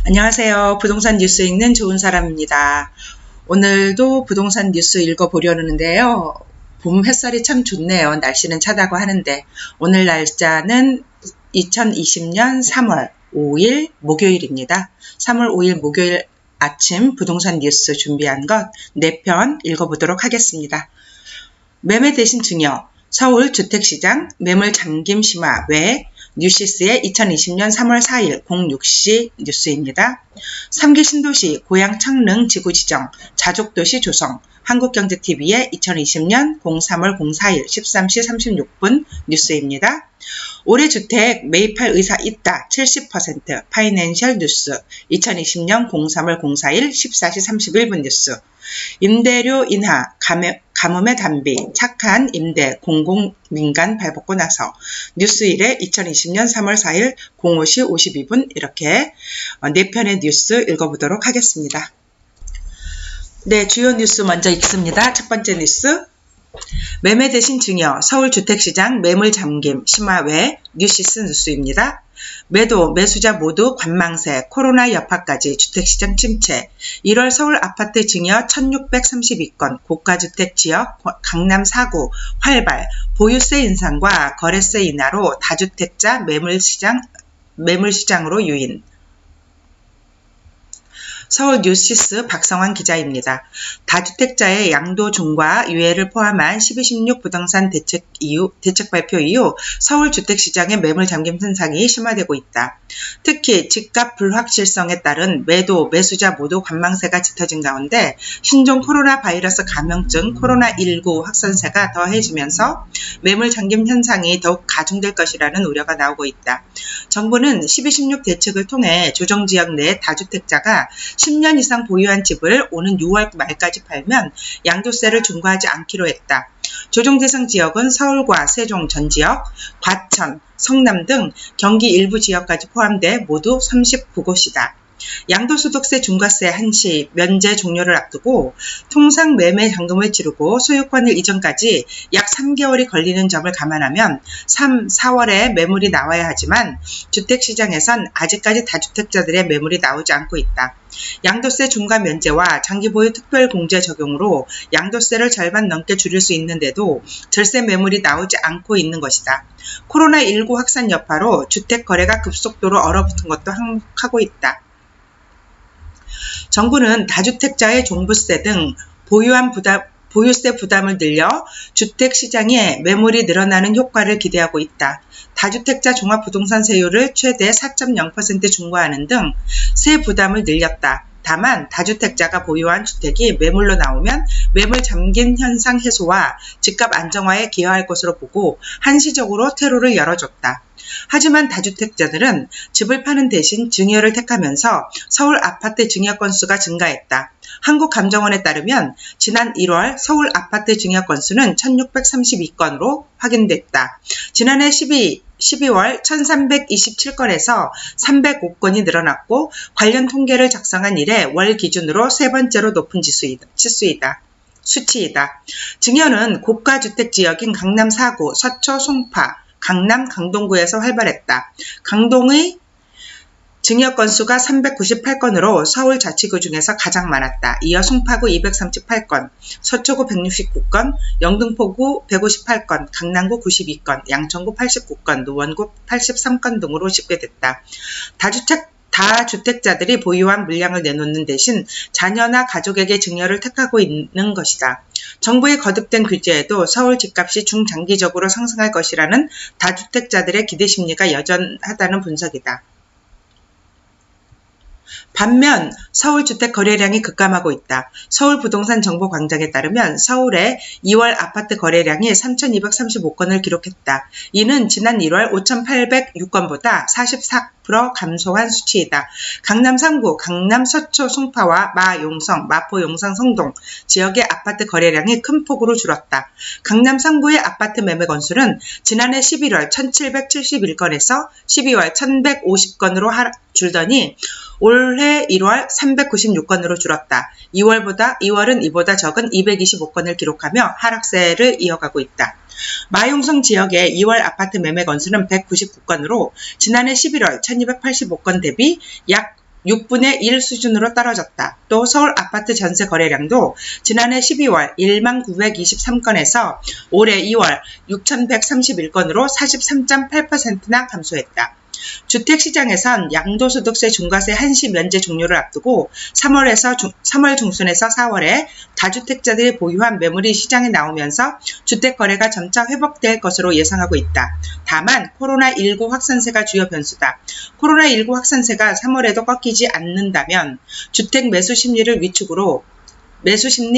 안녕하세요. 부동산 뉴스 읽는 좋은 사람입니다. 오늘도 부동산 뉴스 읽어보려는데요. 봄 햇살이 참 좋네요. 날씨는 차다고 하는데 오늘 날짜는 2020년 3월 5일 목요일입니다. 3월 5일 목요일 아침 부동산 뉴스 준비한 것 4편 읽어보도록 하겠습니다. 매매 대신 증여, 서울 주택시장 매물 잠김 심화 왜 뉴시스의 2020년 3월 4일 06시 뉴스입니다. 3기 신도시 고양 창릉 지구 지정, 자족도시 조성, 한국경제TV의 2020년 03월 04일 13시 36분 뉴스입니다. 올해 주택 매입할 의사 있다 70% 파이낸셜 뉴스 2020년 03월 04일 14시 31분 뉴스. 임대료 인하, 가뭄의 단비, 착한 임대, 공공민간 발벗고 나서 뉴스1의 2020년 3월 4일 05시 52분 이렇게 4편의 뉴스 읽어보도록 하겠습니다. 네, 주요 뉴스 먼저 읽습니다. 첫 번째 뉴스. 매매 대신 증여, 서울 주택시장 매물 잠김 심화 왜 뉴시스 뉴스입니다. 매도, 매수자 모두 관망세, 코로나 여파까지 주택시장 침체, 1월 서울 아파트 증여 1632건, 고가주택 지역 강남 4구 활발, 보유세 인상과 거래세 인하로 다주택자 매물시장으로 유인. 서울 뉴시스 박성환 기자입니다. 다주택자의 양도중과 유예를 포함한 12.16 부동산 대책 발표 이후 서울 주택시장의 매물 잠김 현상이 심화되고 있다. 특히 집값 불확실성에 따른 매도, 매수자 모두 관망세가 짙어진 가운데 신종 코로나 바이러스 감염증 코로나19 확산세가 더해지면서 매물 잠김 현상이 더욱 가중될 것이라는 우려가 나오고 있다. 정부는 12.16 대책을 통해 조정지역 내 다주택자가 10년 이상 보유한 집을 오는 6월 말까지 팔면 양도세를 중과하지 않기로 했다. 조정 대상 지역은 서울과 세종 전 지역, 과천, 성남 등 경기 일부 지역까지 포함돼 모두 39곳이다. 양도소득세 중과세 한시 면제 종료를 앞두고 통상 매매 잔금을 치르고 소유권을 이전까지 약 3개월이 걸리는 점을 감안하면 3, 4월에 매물이 나와야 하지만 주택시장에선 아직까지 다주택자들의 매물이 나오지 않고 있다. 양도세 중과 면제와 장기보유 특별공제 적용으로 양도세를 절반 넘게 줄일 수 있는데도 절세 매물이 나오지 않고 있는 것이다. 코로나19 확산 여파로 주택 거래가 급속도로 얼어붙은 것도 한몫하고 있다. 정부는 다주택자의 종부세 등 보유세 부담을 늘려 주택시장에 매물이 늘어나는 효과를 기대하고 있다. 다주택자 종합부동산세율을 최대 4.0% 중과하는 등 세 부담을 늘렸다. 다만 다주택자가 보유한 주택이 매물로 나오면 매물 잠긴 현상 해소와 집값 안정화에 기여할 것으로 보고 한시적으로 퇴로를 열어줬다. 하지만 다주택자들은 집을 파는 대신 증여를 택하면서 서울 아파트 증여 건수가 증가했다. 한국감정원에 따르면 지난 1월 서울 아파트 증여 건수는 1632건으로 확인됐다. 지난해 12월 1327건에서 305건이 늘어났고 관련 통계를 작성한 이래 월 기준으로 세 번째로 높은 수치이다. 증여는 고가주택 지역인 강남 4구, 서초, 송파, 강남, 강동구에서 활발했다. 강동의 증여 건수가 398건으로 서울 자치구 중에서 가장 많았다. 이어 송파구 238건, 서초구 169건, 영등포구 158건, 강남구 92건, 양천구 89건, 노원구 83건 등으로 집계됐다. 다주택자들이 보유한 물량을 내놓는 대신 자녀나 가족에게 증여를 택하고 있는 것이다. 정부의 거듭된 규제에도 서울 집값이 중장기적으로 상승할 것이라는 다주택자들의 기대 심리가 여전하다는 분석이다. 반면 서울 주택 거래량이 급감하고 있다. 서울부동산정보광장에 따르면 서울의 2월 아파트 거래량이 3,235건을 기록했다. 이는 지난 1월 5,806건보다 44% 감소한 수치이다. 강남 3구, 강남 서초, 송파와 마용성, 마포, 용산, 성동 지역의 아파트 거래량이 큰 폭으로 줄었다. 강남 3구의 아파트 매매 건수는 지난해 11월 1,771건에서 12월 1,150건으로 줄더니 올해 1월 396건으로 줄었다. 2월은 이보다 적은 225건을 기록하며 하락세를 이어가고 있다. 마용성 지역의 2월 아파트 매매 건수는 199건으로 지난해 11월 1285건 대비 약 6분의 1 수준으로 떨어졌다. 또 서울 아파트 전세 거래량도 지난해 12월 19,923건에서 올해 2월 6,131건으로 43.8%나 감소했다. 주택시장에선 양도소득세 중과세 한시 면제 종료를 앞두고 3월 중순에서 4월에 다주택자들이 보유한 매물이 시장에 나오면서 주택거래가 점차 회복될 것으로 예상하고 있다. 다만 코로나19 확산세가 주요 변수다. 코로나19 확산세가 3월에도 꺾이지 않는다면 주택 매수 심리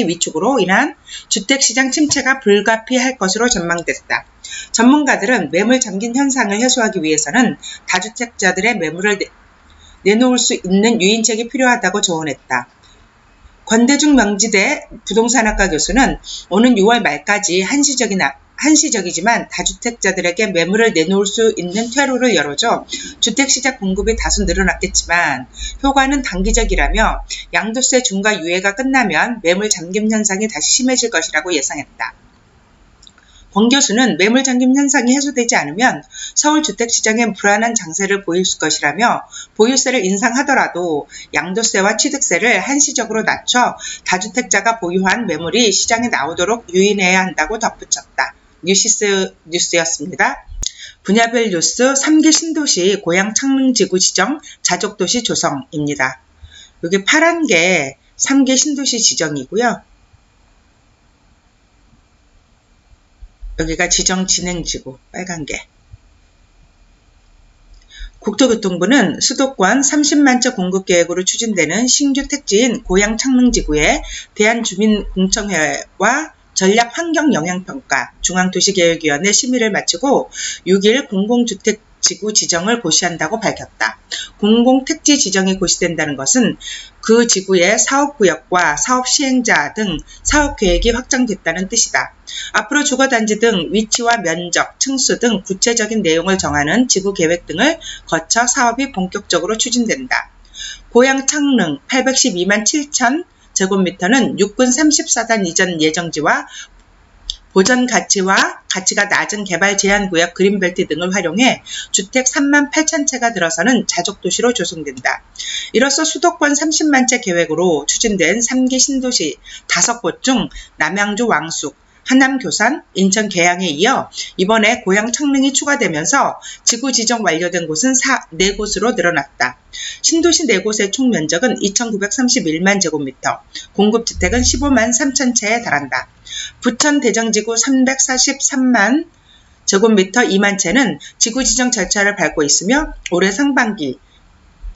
위축으로 인한 주택시장 침체가 불가피할 것으로 전망됐다. 전문가들은 매물 잠긴 현상을 해소하기 위해서는 다주택자들의 매물을 내놓을 수 있는 유인책이 필요하다고 조언했다. 권대중 명지대 부동산학과 교수는 오는 6월 말까지 한시적이지만 다주택자들에게 매물을 내놓을 수 있는 퇴로를 열어줘 주택시장 공급이 다소 늘어났겠지만 효과는 단기적이라며 양도세 중과 유예가 끝나면 매물 잠김 현상이 다시 심해질 것이라고 예상했다. 권 교수는 매물 잠김 현상이 해소되지 않으면 서울 주택시장에 불안한 장세를 보일 것이라며 보유세를 인상하더라도 양도세와 취득세를 한시적으로 낮춰 다주택자가 보유한 매물이 시장에 나오도록 유인해야 한다고 덧붙였다. 뉴스였습니다. 분야별 뉴스 3개 신도시 고양 창릉지구 지정 자족도시 조성입니다. 여기 파란 게 3개 신도시 지정이고요. 여기가 지정 진행지구 빨간 게. 국토교통부는 수도권 30만 채 공급 계획으로 추진되는 신규 택지인 고양 창릉지구에 대한주민공청회와 전략환경영향평가 중앙도시계획위원회 심의를 마치고 6일 공공주택지구 지정을 고시한다고 밝혔다. 공공택지 지정이 고시된다는 것은 그 지구의 사업구역과 사업시행자 등 사업계획이 확정됐다는 뜻이다. 앞으로 주거단지 등 위치와 면적, 층수 등 구체적인 내용을 정하는 지구계획 등을 거쳐 사업이 본격적으로 추진된다. 고양 창릉 812만 7천 제곱미터는 육군 34단 이전 예정지와 보전 가치가 낮은 개발 제한구역 그린벨트 등을 활용해 주택 3만 8천 채가 들어서는 자족도시로 조성된다. 이로써 수도권 30만 채 계획으로 추진된 3개 신도시 5곳 중 남양주 왕숙, 하남 교산, 인천 계양에 이어 이번에 고양 창릉이 추가되면서 지구 지정 완료된 곳은 4곳으로 늘어났다. 신도시 4곳의 총 면적은 2,931만 제곱미터, 공급주택은 15만 3천 채에 달한다. 부천 대정지구 343만 제곱미터 2만 채는 지구 지정 절차를 밟고 있으며 올해 상반기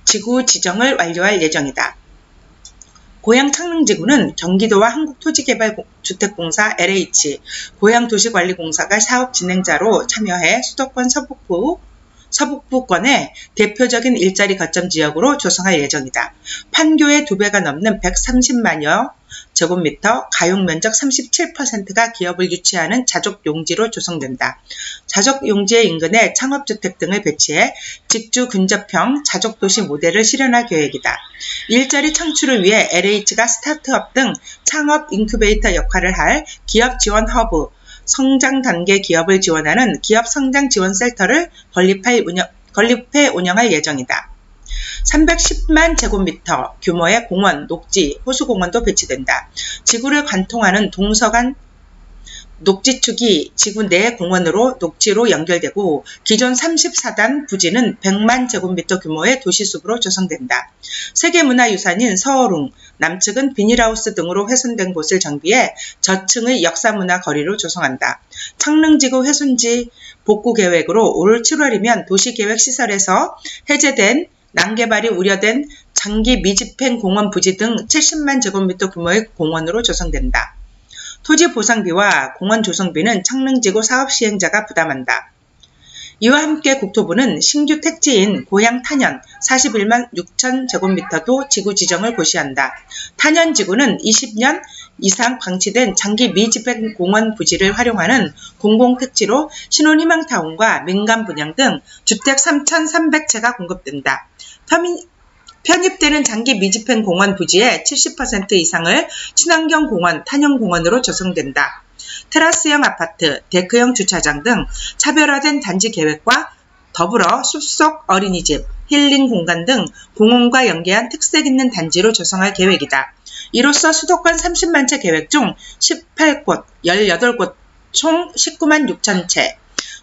지구 지정을 완료할 예정이다. 고양 창릉지구는 경기도와 한국토지개발주택공사 LH, 고양도시관리공사가 사업 진행자로 참여해 수도권 서북부권의 대표적인 일자리 거점 지역으로 조성할 예정이다. 판교의 2배가 넘는 130만여 제곱미터, 가용면적 37%가 기업을 유치하는 자족용지로 조성된다. 자족용지의 인근에 창업주택 등을 배치해 직주 근접형 자족도시 모델을 실현할 계획이다. 일자리 창출을 위해 LH가 스타트업 등 창업 인큐베이터 역할을 할 기업 지원 허브, 성장 단계 기업을 지원하는 기업 성장 지원 센터를 건립해 운영할 예정이다. 310만 제곱미터 규모의 공원, 녹지, 호수공원도 배치된다. 지구를 관통하는 동서간 녹지축이 지구 내 공원으로 녹지로 연결되고 기존 34단 부지는 100만 제곱미터 규모의 도시숲으로 조성된다. 세계문화유산인 서어룽, 남측은 비닐하우스 등으로 훼손된 곳을 정비해 저층의 역사문화 거리로 조성한다. 창릉지구 훼손지 복구 계획으로 올 7월이면 도시계획시설에서 해제된 난개발이 우려된 장기 미집행 공원 부지 등 70만 제곱미터 규모의 공원으로 조성된다. 토지 보상비와 공원 조성비는 창릉지구 사업 시행자가 부담한다. 이와 함께 국토부는 신규 택지인 고양 탄현 41만 6천 제곱미터도 지구 지정을 고시한다. 탄현지구는 20년 이상 방치된 장기 미집행 공원 부지를 활용하는 공공택지로 신혼희망타운과 민간분양 등 주택 3,300채가 공급된다. 편입되는 장기 미집행 공원 부지의 70% 이상을 친환경 공원, 탄현공원으로 조성된다. 테라스형 아파트, 데크형 주차장 등 차별화된 단지 계획과 더불어 숲속 어린이집, 힐링 공간 등 공원과 연계한 특색 있는 단지로 조성할 계획이다. 이로써 수도권 30만 채 계획 중 18곳, 18곳 총 19만 6천 채,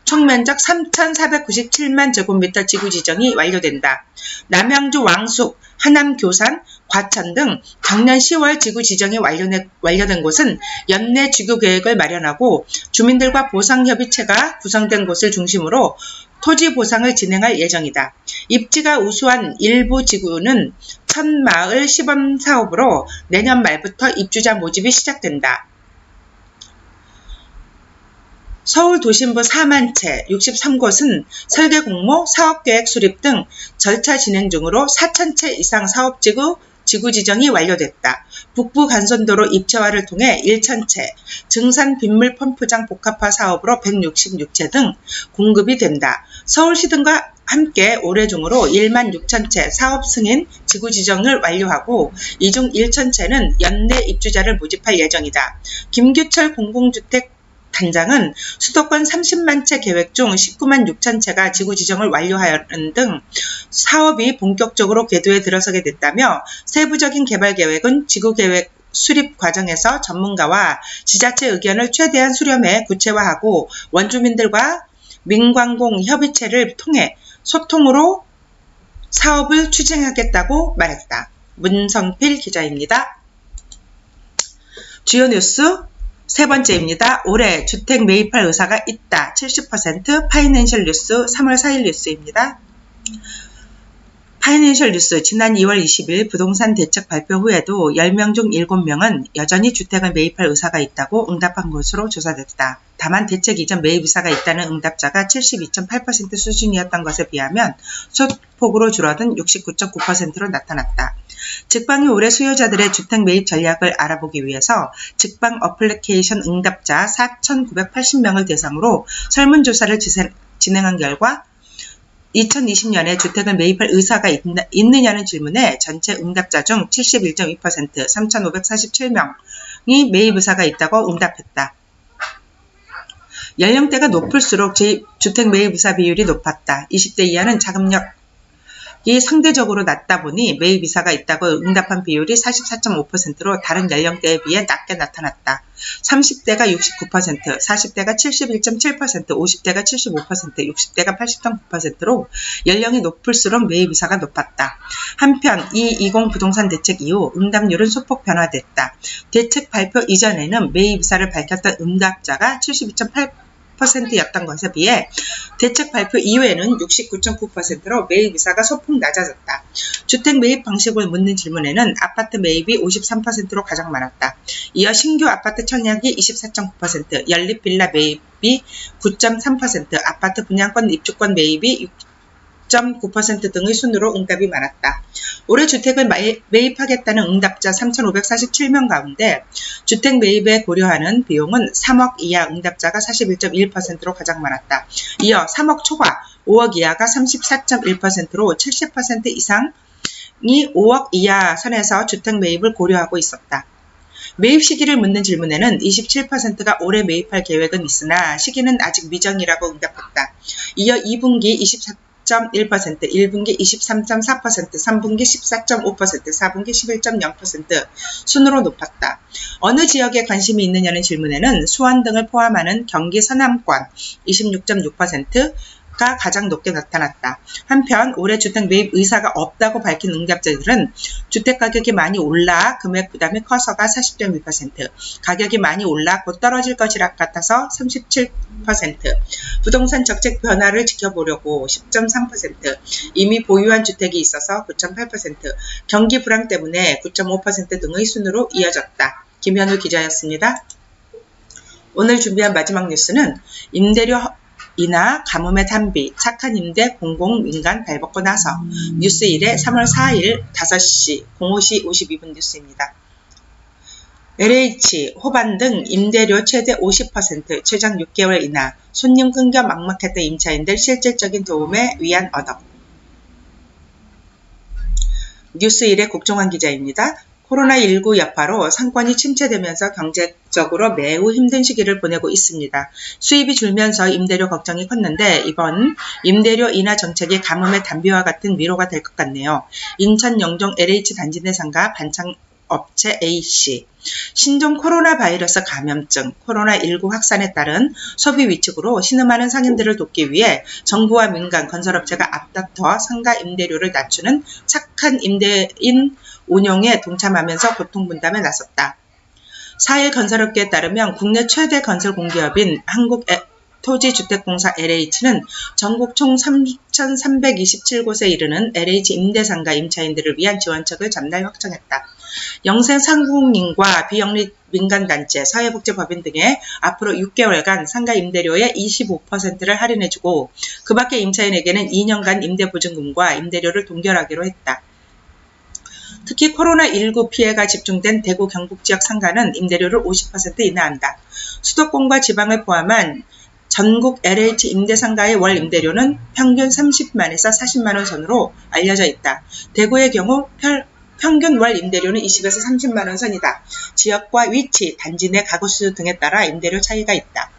총 면적 3,497만 제곱미터 지구 지정이 완료된다. 남양주 왕숙, 하남 교산, 과천 등 작년 10월 지구 지정이 완료된 곳은 연내 지구 계획을 마련하고 주민들과 보상협의체가 구성된 곳을 중심으로 토지 보상을 진행할 예정이다. 입지가 우수한 일부 지구는 첫 마을 시범 사업으로 내년 말부터 입주자 모집이 시작된다. 서울 도심부 4만 채, 63곳은 설계 공모, 사업계획 수립 등 절차 진행 중으로 4천 채 이상 사업지구 지구 지정이 완료됐다. 북부 간선도로 입체화를 통해 1,000채, 증산 빗물 펌프장 복합화 사업으로 166채 등 공급이 된다. 서울시 등과 함께 올해 중으로 1만 6천 채 사업 승인 지구 지정을 완료하고 이 중 1,000채는 연내 입주자를 모집할 예정이다. 김규철 공공주택 단장은 수도권 30만 채 계획 중 19만 6천 채가 지구 지정을 완료하는 등 사업이 본격적으로 궤도에 들어서게 됐다며 세부적인 개발 계획은 지구 계획 수립 과정에서 전문가와 지자체 의견을 최대한 수렴해 구체화하고 원주민들과 민관공 협의체를 통해 소통으로 사업을 추진하겠다고 말했다. 문성필 기자입니다. 주요 뉴스 세 번째입니다. 올해 주택 매입할 의사가 있다. 70% 파이낸셜 뉴스 3월 4일 뉴스입니다. 파이낸셜 뉴스 지난 2월 20일 부동산 대책 발표 후에도 10명 중 7명은 여전히 주택을 매입할 의사가 있다고 응답한 것으로 조사됐다. 다만 대책 이전 매입 의사가 있다는 응답자가 72.8% 수준이었던 것에 비하면 소폭으로 줄어든 69.9%로 나타났다. 직방이 올해 수요자들의 주택 매입 전략을 알아보기 위해서 직방 어플리케이션 응답자 4,980명을 대상으로 설문조사를 진행한 결과 2020년에 주택을 매입할 의사가 있느냐는 질문에 전체 응답자 중 71.2% 3,547명이 매입 의사가 있다고 응답했다. 연령대가 높을수록 주택 매입 의사 비율이 높았다. 20대 이하는 자금력이 상대적으로 낮다 보니 매입 의사가 있다고 응답한 비율이 44.5%로 다른 연령대에 비해 낮게 나타났다. 30대가 69%, 40대가 71.7%, 50대가 75%, 60대가 80.9%로 연령이 높을수록 매입 의사가 높았다. 한편 2020 부동산 대책 이후 응답률은 소폭 변화됐다. 대책 발표 이전에는 매입 의사를 밝혔던 응답자가 72.8%였던 것에 비해 대책 발표 이후에는 69.9%로 매입 의사가 소폭 낮아졌다. 주택 매입 방식을 묻는 질문에는 아파트 매입이 53%로 가장 많았다. 이어 신규 아파트 청약이 24.9%, 연립 빌라 매입이 9.3%, 아파트 분양권 입주권 매입이 6.9% 등의 순으로 응답이 많았다. 올해 주택을 매입하겠다는 응답자 3,547명 가운데 주택 매입에 고려하는 비용은 3억 이하 응답자가 41.1%로 가장 많았다. 이어 3억 초과 5억 이하가 34.1%로 70% 이상이 5억 이하 선에서 주택 매입을 고려하고 있었다. 매입 시기를 묻는 질문에는 27%가 올해 매입할 계획은 있으나 시기는 아직 미정이라고 응답했다. 이어 2분기 24.1%, 1분기 23.4%, 3분기 14.5%, 4분기 11.0% 순으로 높았다. 어느 지역에 관심이 있느냐는 질문에는 수원 등을 포함하는 경기 서남권 26.6%가 가장 높게 나타났다. 한편 올해 주택 매입 의사가 없다고 밝힌 응답자들은 주택 가격이 많이 올라 금액 부담이 커서가 40.2%, 가격이 많이 올라 곧 떨어질 것이라 같아서 37%, 부동산 정책 변화를 지켜보려고 10.3%, 이미 보유한 주택이 있어서 9.8%, 경기 불황 때문에 9.5% 등의 순으로 이어졌다. 김현우 기자였습니다. 오늘 준비한 마지막 뉴스는 임대료 인하 가뭄의 단비, 착한 임대 공공민간 발벗고 나서 뉴스 1회 3월 4일 5시 05시 52분 뉴스입니다. LH, 호반 등 임대료 최대 50% 최장 6개월 인하, 손님 끊겨 막막했던 임차인들 실질적인 도움에 위안 얻어. 뉴스 1회 국정환 기자입니다. 코로나19 여파로 상권이 침체되면서 경제적으로 매우 힘든 시기를 보내고 있습니다. 수입이 줄면서 임대료 걱정이 컸는데 이번 임대료 인하 정책이 가뭄의 단비와 같은 위로가 될 것 같네요. 인천 영종 LH 단지 내 상가 반창업체 A씨. 신종 코로나 바이러스 감염증, 코로나19 확산에 따른 소비 위축으로 신음하는 상인들을 돕기 위해 정부와 민간 건설업체가 앞다퉈 상가 임대료를 낮추는 착한 임대인 운용에 동참하면서 고통분담에 나섰다. 4일 건설업계에 따르면 국내 최대 건설 공기업인 한국토지주택공사 LH는 전국 총 3,327곳에 이르는 LH 임대상가 임차인들을 위한 지원책을 전날 확정했다. 영세상공인과 비영리 민간단체, 사회복지법인 등에 앞으로 6개월간 상가 임대료의 25%를 할인해주고 그 밖의 임차인에게는 2년간 임대보증금과 임대료를 동결하기로 했다. 특히 코로나19 피해가 집중된 대구 경북 지역 상가는 임대료를 50% 인하한다. 수도권과 지방을 포함한 전국 LH 임대상가의 월 임대료는 평균 30만에서 40만원 선으로 알려져 있다. 대구의 경우 평균 월 임대료는 20에서 30만원 선이다. 지역과 위치, 단지 내 가구수 등에 따라 임대료 차이가 있다.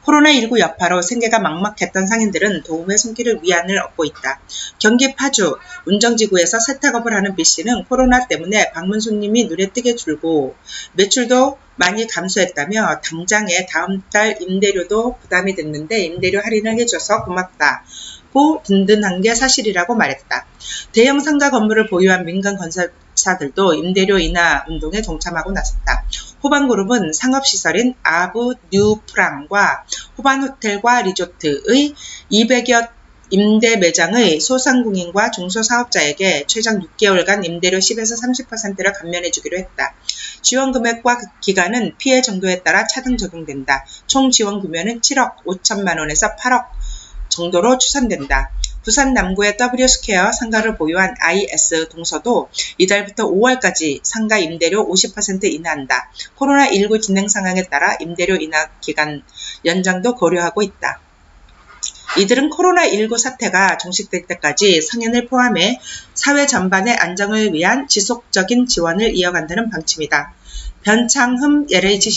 코로나19 여파로 생계가 막막했던 상인들은 도움의 손길을 위안을 얻고 있다. 경기 파주 운정지구에서 세탁업을 하는 B씨는 코로나 때문에 방문 손님이 눈에 띄게 줄고 매출도 많이 감소했다며 당장에 다음 달 임대료도 부담이 됐는데 임대료 할인을 해줘서 고맙다고 든든한 게 사실이라고 말했다. 대형 상가 건물을 보유한 민간 건설사들도 임대료 인하 운동에 동참하고 나섰다. 호반그룹은 상업시설인 아브 뉴프랑과 호반호텔과 리조트의 200여 임대 매장의 소상공인과 중소사업자에게 최장 6개월간 임대료 10에서 30%를 감면해주기로 했다. 지원 금액과 기간은 피해 정도에 따라 차등 적용된다. 총 지원 금액은 7억 5천만 원에서 8억 정도로 추산된다. 부산 남구의 W스퀘어 상가를 보유한 IS 동서도 이달부터 5월까지 상가 임대료 50% 인하한다. 코로나19 진행 상황에 따라 임대료 인하 기간 연장도 고려하고 있다. 이들은 코로나19 사태가 종식될 때까지 상인을 포함해 사회 전반의 안정을 위한 지속적인 지원을 이어간다는 방침이다. 변창흠 LH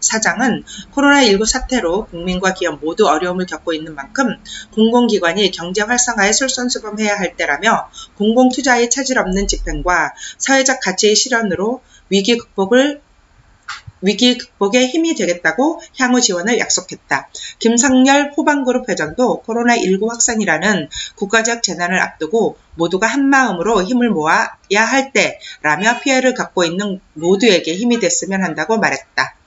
사장은 코로나19 사태로 국민과 기업 모두 어려움을 겪고 있는 만큼 공공기관이 경제 활성화에 솔선수범해야 할 때라며 공공투자의 차질 없는 집행과 사회적 가치의 실현으로 위기 극복에 힘이 되겠다고 향후 지원을 약속했다. 김상열 호반그룹 회장도 코로나19 확산이라는 국가적 재난을 앞두고 모두가 한마음으로 힘을 모아야 할 때라며 피해를 겪고 있는 모두에게 힘이 됐으면 한다고 말했다.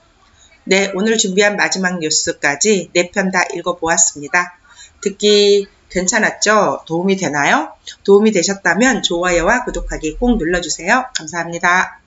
네, 오늘 준비한 마지막 뉴스까지 4편 다 읽어보았습니다. 듣기 괜찮았죠? 도움이 되나요? 도움이 되셨다면 좋아요와 구독하기 꼭 눌러주세요. 감사합니다.